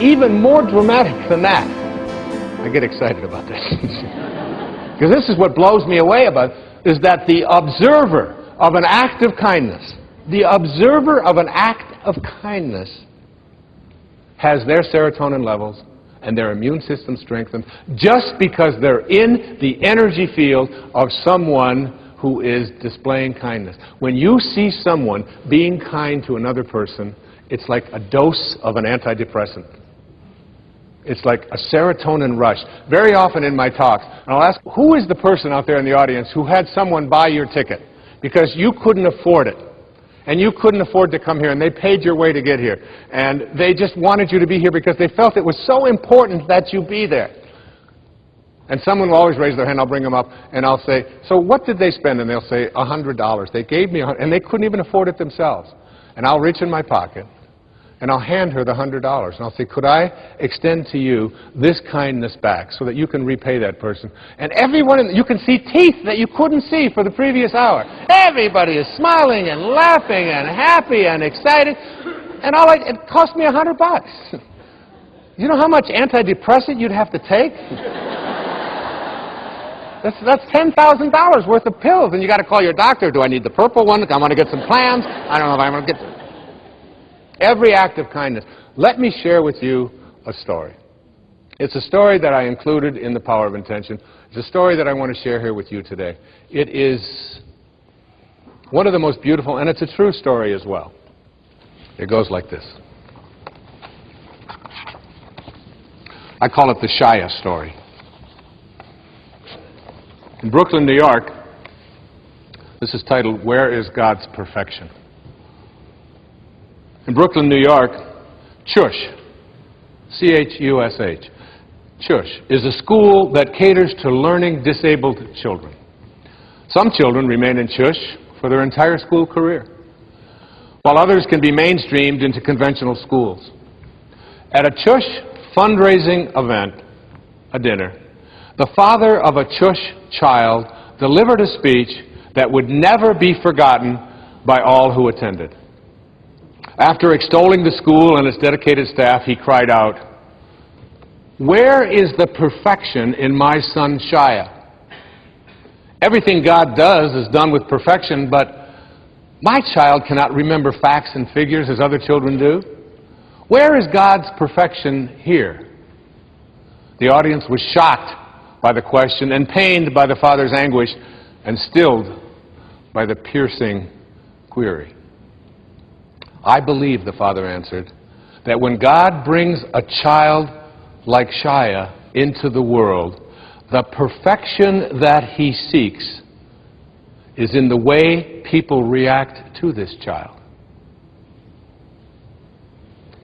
even more dramatic than that. I get excited about this. Because this is what blows me away about it, is that the observer of an act of kindness, has their serotonin levels and their immune system strengthened just because they're in the energy field of someone who is displaying kindness. When you see someone being kind to another person, it's like a dose of an antidepressant. It's like a serotonin rush. Very often in my talks, and I'll ask, who is the person out there in the audience who had someone buy your ticket because you couldn't afford it? And you couldn't afford to come here, and they paid your way to get here. And they just wanted you to be here because they felt it was so important that you be there. And someone will always raise their hand, I'll bring them up, and I'll say, so what did they spend? And they'll say, $100. They gave me $100, and they couldn't even afford it themselves. And I'll reach in my pocket, and I'll hand her the $100. And I'll say, could I extend to you this kindness back so that you can repay that person? And everyone, you can see teeth that you couldn't see for the previous hour. Everybody is smiling and laughing and happy and excited. And it cost me $100. You know how much antidepressant you'd have to take? That's $10,000 worth of pills. And you got to call your doctor. Do I need the purple one? I want to get some plans. I don't know if I'm going to get... Every act of kindness. Let me share with you a story. It's a story that I included in The Power of Intention. It's a story that I want to share here with you today. It is one of the most beautiful, and it's a true story as well. It goes like this. I call it the Shia story. In Brooklyn, New York, this is titled, Where is God's Perfection? In Brooklyn, New York, CHUSH, C-H-U-S-H, CHUSH is a school that caters to learning disabled children. Some children remain in CHUSH for their entire school career, while others can be mainstreamed into conventional schools. At a CHUSH fundraising event, a dinner, the father of a CHUSH child delivered a speech that would never be forgotten by all who attended. After extolling the school and its dedicated staff, he cried out, "Where is the perfection in my son Shia? Everything God does is done with perfection, but my child cannot remember facts and figures as other children do. Where is God's perfection here?" The audience was shocked by the question and pained by the father's anguish and stilled by the piercing query. "I believe," the father answered, "that when God brings a child like Shia into the world, the perfection that he seeks is in the way people react to this child."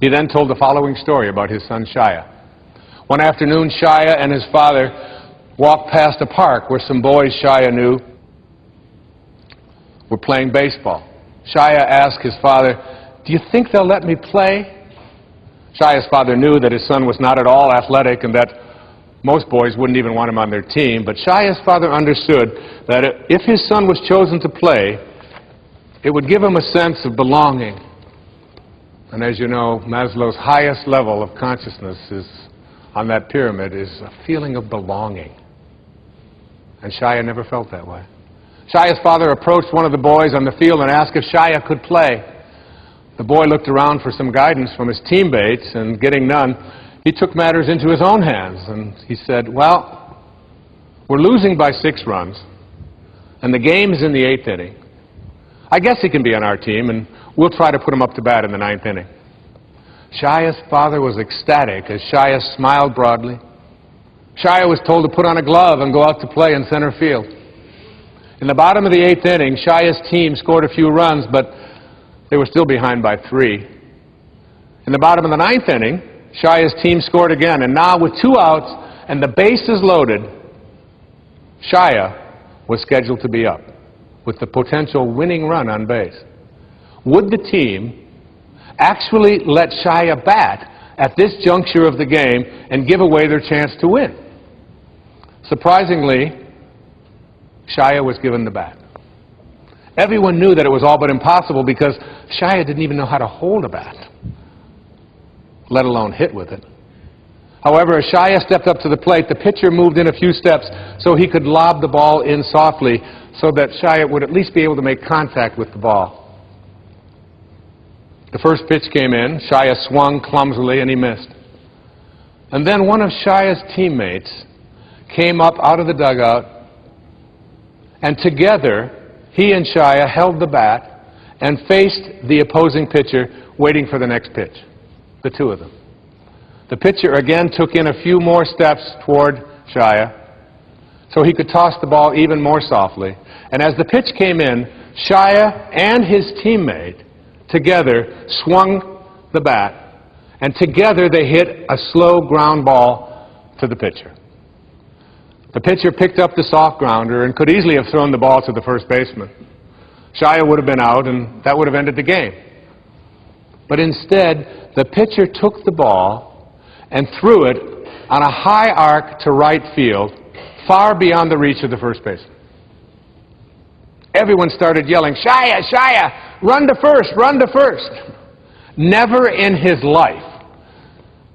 He then told the following story about his son Shia. One afternoon, Shia and his father walked past a park where some boys Shia knew were playing baseball. Shia asked his father, "Do you think they'll let me play?" Shia's father knew that his son was not at all athletic and that most boys wouldn't even want him on their team, but Shia's father understood that if his son was chosen to play, it would give him a sense of belonging. And as you know, Maslow's highest level of consciousness is on that pyramid is a feeling of belonging. And Shia never felt that way. Shia's father approached one of the boys on the field and asked if Shia could play. The boy looked around for some guidance from his teammates, and getting none, he took matters into his own hands, and he said, "Well, we're losing by 6 runs, and the game is in the 8th inning. I guess he can be on our team, and we'll try to put him up to bat in the 9th inning." Shia's father was ecstatic as Shia smiled broadly. Shia was told to put on a glove and go out to play in center field. In the bottom of the 8th inning, Shia's team scored a few runs, but they were still behind by 3. In the bottom of the 9th inning, Shia's team scored again, and now with 2 outs and the bases loaded, Shia was scheduled to be up with the potential winning run on base. Would the team actually let Shia bat at this juncture of the game and give away their chance to win? Surprisingly, Shia was given the bat. Everyone knew that it was all but impossible because Shia didn't even know how to hold a bat. let alone hit with it. However, as Shia stepped up to the plate, the pitcher moved in a few steps so he could lob the ball in softly so that Shia would at least be able to make contact with the ball. The first pitch came in, Shia swung clumsily and he missed. And then one of Shia's teammates came up out of the dugout, and together he and Shia held the bat and faced the opposing pitcher waiting for the next pitch, the two of them. The pitcher again took in a few more steps toward Shia so he could toss the ball even more softly. And as the pitch came in, Shia and his teammate together swung the bat, and together they hit a slow ground ball to the pitcher. The pitcher picked up the soft grounder and could easily have thrown the ball to the first baseman. Shia would have been out, and that would have ended the game. But instead, the pitcher took the ball and threw it on a high arc to right field, far beyond the reach of the first baseman. Everyone started yelling, "Shia, Shia, run to first, run to first." Never in his life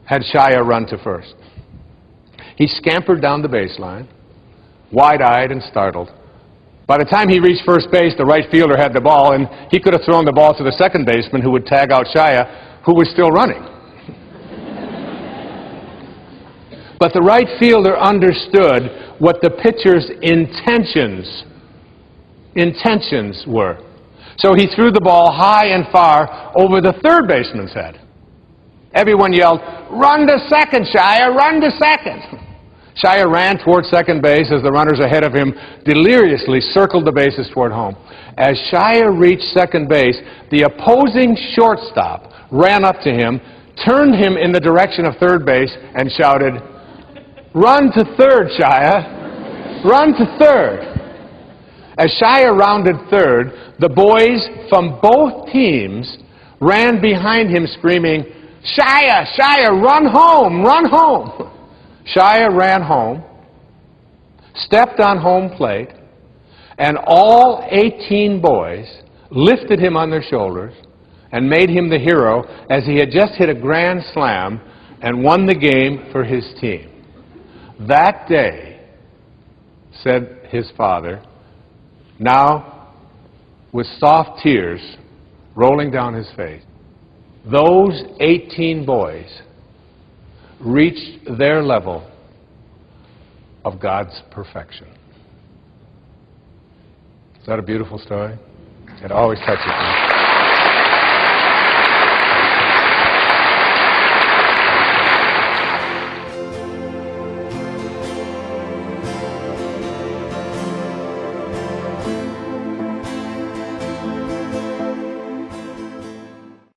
had Shia run to first. He scampered down the baseline, wide-eyed and startled. By the time he reached first base, the right fielder had the ball, and he could have thrown the ball to the second baseman, who would tag out Shia, who was still running. But the right fielder understood what the pitcher's intentions were. So he threw the ball high and far over the third baseman's head. Everyone yelled, "Run to second, Shia, run to second." Shia ran toward second base as the runners ahead of him deliriously circled the bases toward home. As Shia reached second base, the opposing shortstop ran up to him, turned him in the direction of third base, and shouted, "Run to third, Shia! Run to third!" As Shia rounded third, the boys from both teams ran behind him screaming, "Shia, Shia, run home, run home!" Shia ran home, stepped on home plate, and all 18 boys lifted him on their shoulders and made him the hero as he had just hit a grand slam and won the game for his team. That day, said his father, now with soft tears rolling down his face, those 18 boys reached their level of God's perfection. Is that a beautiful story? It always touches me.